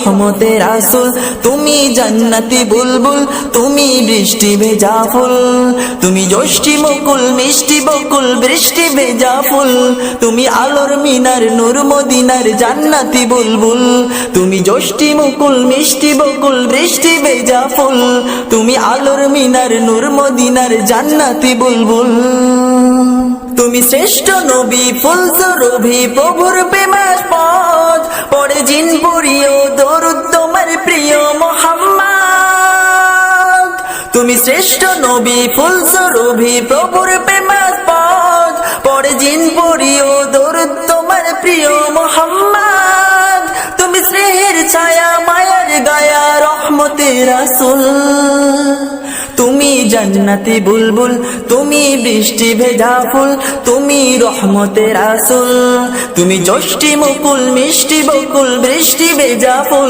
রহমতের রাসূল, তুমি জান্নাতি বুলবুল, তুমি বৃষ্টি ভেজা ফুল, তুমি যষ্টি মুকুল মিষ্টি বকুল বৃষ্টি ভেজা ফুল, তুমি আলোর মিনার নূর মদিনার জান্নাতি বুলবুল, তুমি যষ্টি মুকুল মিষ্টি বকুল বৃষ্টি ভেজা ফুল, তুমি আলোর মিনার নূর মদিনার জান্নাতি বুলবুল। তুমি শ্রেষ্ঠ নবী ফুল সুরভি প্রভুর প্রেমাস্পদ, পড়ে জিন পড়িও দরুদ তোমার প্রিয় মুহাম্মদ। তুমি শ্রেষ্ঠ নবী ফুল সুরভি প্রভুর প্রেমাস্পদ, পড়ে জিন পড়িও দরুদ তোমার প্রিয় মুহাম্মদ। তুমি স্নেহের ছায়া মায়ার গায়া রহমতের রাসূল, তুমি জান্নাতি বুলবুল, তুমি বৃষ্টি ভেজা ফুল, তুমি রহমতের রাসূল, তুমি যষ্টি মুকুল মিষ্টি বকুল বৃষ্টি ভেজা ফুল।